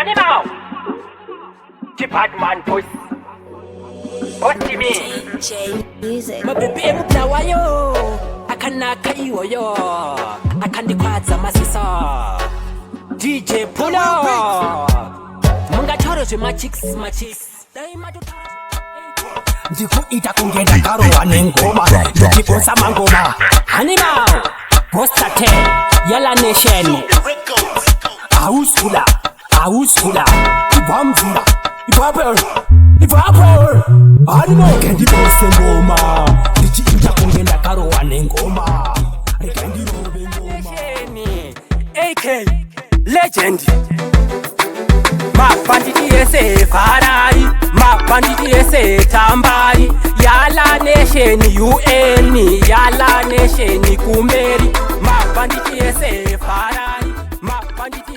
Animal. The bad man voice. What do you mean? Music. Mabibi mutawa yo akanaka iwo yo akandikwadza masisa DJ Pulo mungatoro machicks ndikuita kungenda karowa nengoma ndichikonsa mangoma Animal Postate Yala Nation Auskula Ibamvula Ibapel Animal Kendi Bose ngoma ndichiita kungenda karowa nengoma Kendi robe ngoma AK Legend Mapanditi ese Ferrari Mapanditi ese Tambari Yala Nation UN Yala Nation Kumeri Mapanditi ese Ferrari Mapanditi